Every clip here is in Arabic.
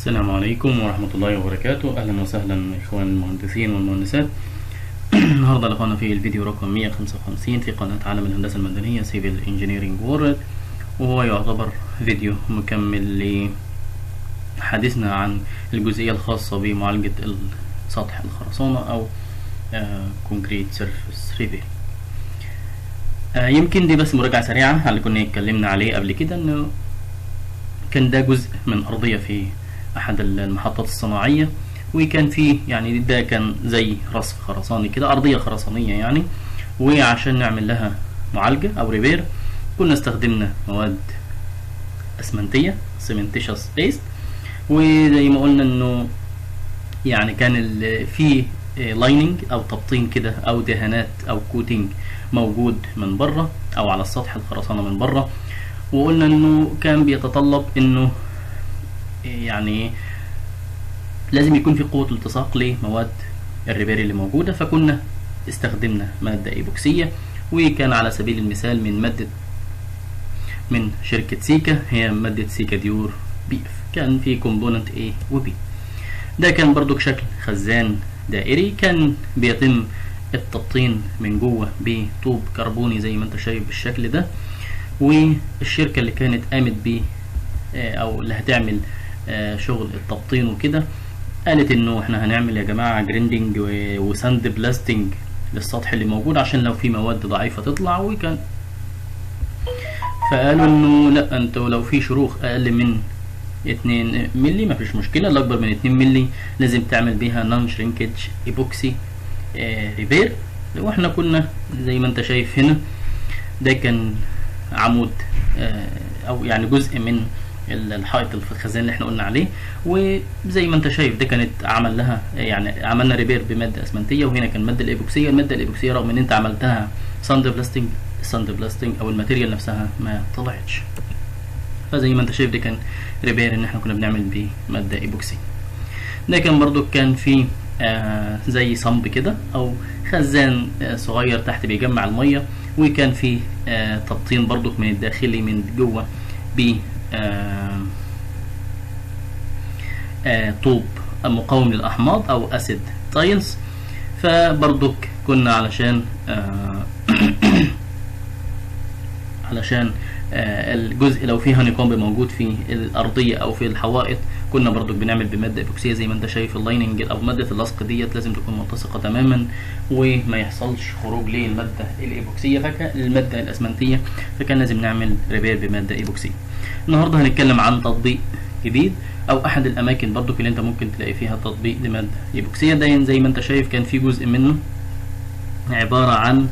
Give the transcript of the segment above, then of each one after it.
السلام عليكم ورحمة الله وبركاته. أهلا وسهلا إخوان المهندسين والمهندسات. النهاردة لقانا في الفيديو رقم 155 في قناة عالم الهندسة المدنية Civil Engineering World، وهو يعتبر فيديو مكمل لحديثنا عن الجزئية الخاصة بمعالجة سطح الخرسانة أو Concrete Surface Repair. يمكن دي بس مراجعة سريعة على اللي كنا اتكلمنا عليه قبل كده، إنه كان ده جزء من أرضية في أحد المحطات الصناعية، وكان فيه يعني ده كان زي رصف خرساني كده، أرضية خرسانية يعني، وعشان نعمل لها معالجة أو ريبير كنا استخدمنا مواد أسمنتية سيمنتيشس بيست، وزي ما قلنا إنه يعني كان فيه لايننج أو تبطين كده أو دهانات أو كوتينج موجود من بره أو على السطح الخرسانة من بره، وقلنا إنه كان بيتطلب إنه يعني لازم يكون في قوة التصاق لمواد الريبير اللي موجودة، فكنا استخدمنا مادة ايبوكسية، وكان على سبيل المثال من شركة سيكا، هي مادة سيكا ديور بي اف، كان في كومبوننت A و B. ده كان برضو شكل خزان دائري، كان بيتم التبطين من جوه بطوب كربوني زي ما انت شايف بالشكل ده، والشركة اللي كانت قامت بيه او اللي هتعمل شغل التبطين وكده قالت انه احنا هنعمل يا جماعة جريندنج وساند بلاستنج للسطح اللي موجود عشان لو في مواد ضعيفة تطلع، وكان فقالوا انه لا، انتوا لو في شروخ اقل من 2 ملي مفيش مشكلة، اللي اكبر من 2 ملي لازم تعمل بيها نون شرينكج ايبوكسي ريبير. واحنا كنا زي ما انت شايف هنا ده كان عمود او يعني جزء من الحائط الخزان اللي احنا قلنا عليه، وزي ما انت شايف ده كانت عمل لها يعني عملنا ريبير بماده اسمنتيه، وهنا كان الماده الايبوكسيه رغم ان انت عملتها ساند بلاستنج او الماتيريال نفسها ما طلعتش، فزي ما انت شايف ده كان ريبير ان احنا كنا بنعمل بماده ايبوكسيه. ده كان برضو كان في زي صمب كده او خزان صغير تحت بيجمع الميه، وكان في تبطين برضو من الداخلي من جوه ب طوب مقاوم للأحماض أو أسيد تايلز. فبرضك كنا علشان الجزء لو فيه هانيكومب موجود في الأرضية أو في الحوائط كنا برضك بنعمل بمادة إيبوكسية زي ما أنت شايف. اللايننج أو مادة اللصق ديت لازم تكون ملتصقة تماما وما يحصلش خروج للمادة الإيبوكسية المادة الأسمنتية، فكان لازم نعمل ريبير بمادة إيبوكسية. النهارده هنتكلم عن تطبيق جديد او احد الاماكن برضو اللي انت ممكن تلاقي فيها تطبيق لماده ايبوكسيه. ده زي ما انت شايف كان في جزء منه عباره عن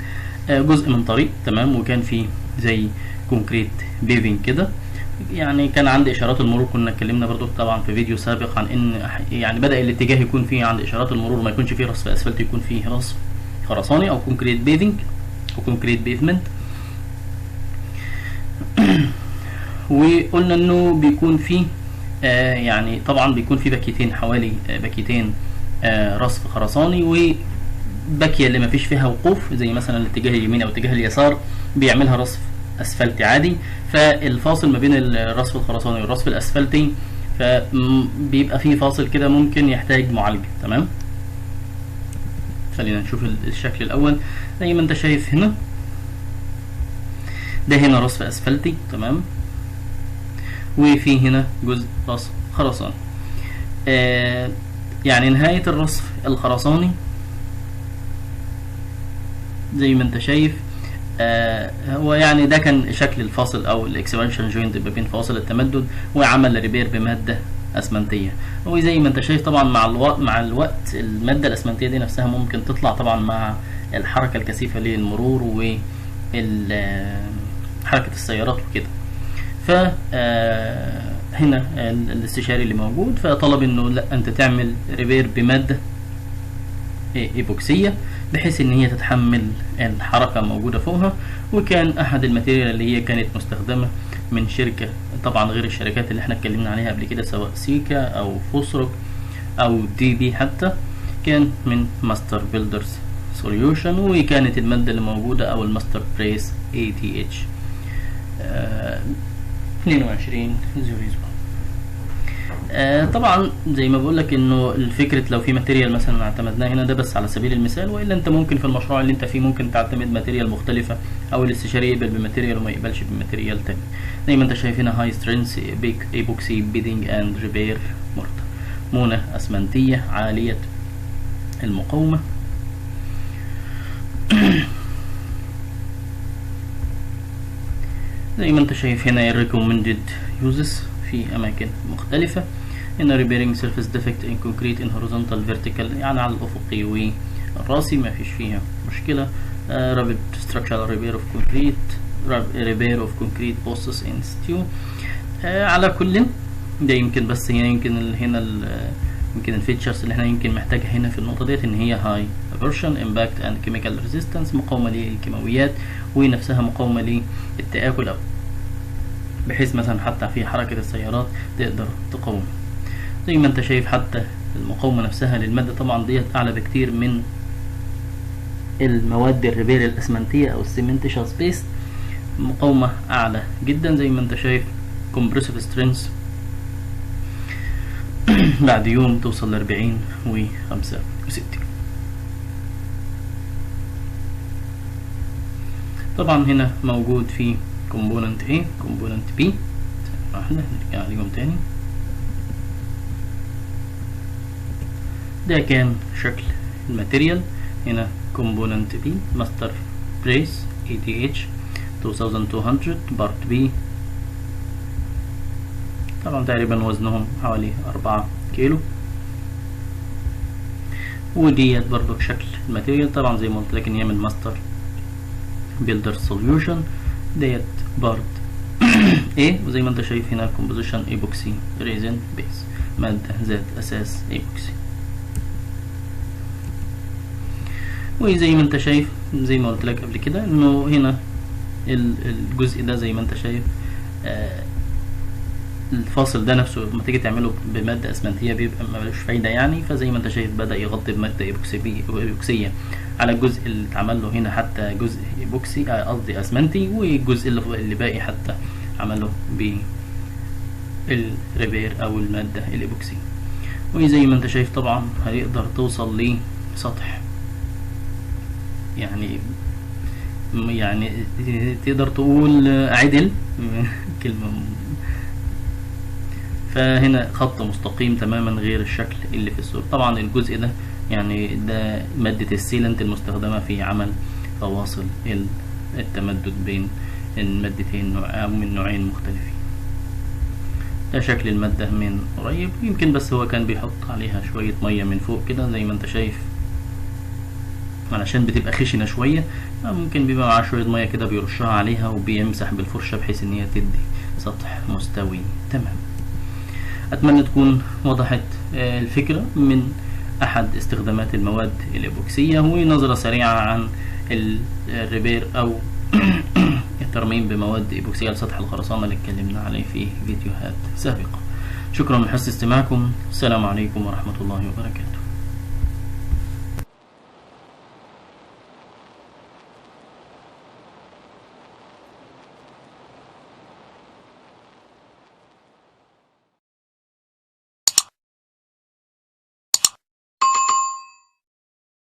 جزء من طريق، تمام، وكان في زي كونكريت بيفنج كده، يعني كان عند اشارات المرور. كنا اتكلمنا برضو طبعا في فيديو سابق عن ان يعني بدا الاتجاه يكون فيه عند اشارات المرور ما يكونش فيه رصف اسفلت، يكون فيه رصف خرساني او كونكريت بيفنج وكونكريت بيفمنت. وقلنا انه بيكون فيه يعني طبعا بيكون في باكيتين، حوالي باكيتين رصف خرساني، وباكيه اللي ما فيش فيها وقوف زي مثلا الاتجاه اليمين او اتجاه اليسار بيعملها رصف اسفلتي عادي، فالفاصل ما بين الرصف الخرساني والرصف الاسفلتي فبيبقى فيه فاصل كده ممكن يحتاج معالجه. تمام، خلينا نشوف الشكل الاول. زي ما انت شايف هنا ده هنا رصف اسفلتي، تمام، وفي هنا جزء رصف خرساني. يعني نهاية الرصف الخرساني زي ما انت شايف هو يعني ده كان شكل الفاصل او الاكسبانشن جوينت ما بين فواصل التمدد، وعمل ريبير بمادة اسمنتية. وزي ما انت شايف طبعا مع الوقت المادة الاسمنتية دي نفسها ممكن تطلع طبعا مع الحركة الكثيفة للمرور وحركة السيارات وكده. هنا الاستشاري اللي موجود فطلب انه لا، انت تعمل ريبير بمادة ايبوكسية بحيث ان هي تتحمل الحركة موجودة فوقها. وكان احد الماتيريال اللي هي كانت مستخدمة من شركة طبعا غير الشركات اللي احنا اتكلمنا عليها قبل كده سواء سيكا او فوسروك او دي بي حتى، كان من ماستر بيلدرز سوليوشن، وكانت المادة اللي موجودة او الماستر بريس ATH 22 0. طبعا زي ما بقول لك انه الفكره لو في ماتيريال مثلا اعتمدناه هنا ده بس على سبيل المثال، والا انت ممكن في المشروع اللي انت فيه ممكن تعتمد ماتيريال مختلفه، او الاستشاري يقبل بماتيريال وما يقبلش بماتيريال تاني. زي ما انت شايف هنا هاي سترينث ايبوكسي بيدنج اند ريبير مورتر، مونه اسمنتيه عاليه المقاومه. زي ما انت شايف هنا recommended uses في اماكن مختلفة. هنا repairing surface defect in concrete in horizontal vertical، يعني على الافقي والراسي ما فيش فيها مشكلة. rapid structural repair of concrete، repair of concrete posts in situ. على كل ده يمكن بس هنا يمكن هنا يمكن الفيتشرز اللي احنا يمكن محتاجها هنا في النقطة ديت ان هي high aversion impact and chemical resistance، مقاومة للكيماويات ونفسها مقاومة للتآكل، أو بحيث مثلا حتى في حركة السيارات تقدر تقاوم. زي ما انت شايف حتى المقاومة نفسها للمادة طبعا ديت أعلى بكتير من المواد الريبير الأسمنتية أو السيمنتيشال سبيس، مقاومة أعلى جدا. زي ما انت شايف compressive strength بعد يوم توصل ل40 و65. طبعا هنا موجود في component A component B، احنا نرجع عليهم تاني. ده كان شكل الماتيريال. هنا component B master brace ATH 2200 part B، طبعا تقريبا وزنهم حوالي 4 كيلو. وديت برضو شكل الماتيريال، طبعا زي ما قلت لك ان هي من ماستر بيلدر سوليوشن. ديت بارت A، وزي ما انت شايف هنا الكومبوزيشن ايبوكسي ريزن بيس، مادة ذات اساس ايبوكسي. وزي ما انت شايف زي ما قلت لك قبل كده انه هنا الجزء ده زي ما انت شايف الفاصل ده نفسه لما تيجي تعمله بمادة اسمنتية بيبقى ملوش فايدة يعني، فزي ما انت شايف بدأ يغطي بمادة ايبوكسية على الجزء اللي اتعمل له هنا، حتى جزء ايبوكسي قصدي اسمنتي، والجزء اللي باقي حتى عمله بالريبير او المادة الايبوكسي. وزي ما انت شايف طبعا هيقدر توصل لسطح يعني تقدر تقول عدل كلمة. فهنا خط مستقيم تماما غير الشكل اللي في الصورة. طبعا الجزء ده يعني ده مادة السيلنت المستخدمة في عمل فواصل التمدد بين المادتين أو من نوعين مختلفين. ده شكل المادة من قريب، يمكن بس هو كان بيحط عليها شوية مية من فوق كده زي ما انت شايف علشان بتبقى خشنة شوية، ممكن بيبقى معاه شوية مية كده بيرشها عليها وبيمسح بالفرشة بحيث ان هي تدي سطح مستوي تمام. اتمنى تكون وضحت الفكرة من احد استخدامات المواد الايبوكسية، ونظرة سريعة عن الريبير او الترميم بمواد ايبوكسية لسطح الخرسانة اللي اتكلمنا عليه في فيديوهات سابقة. شكرا لحسن استماعكم، السلام عليكم ورحمة الله وبركاته.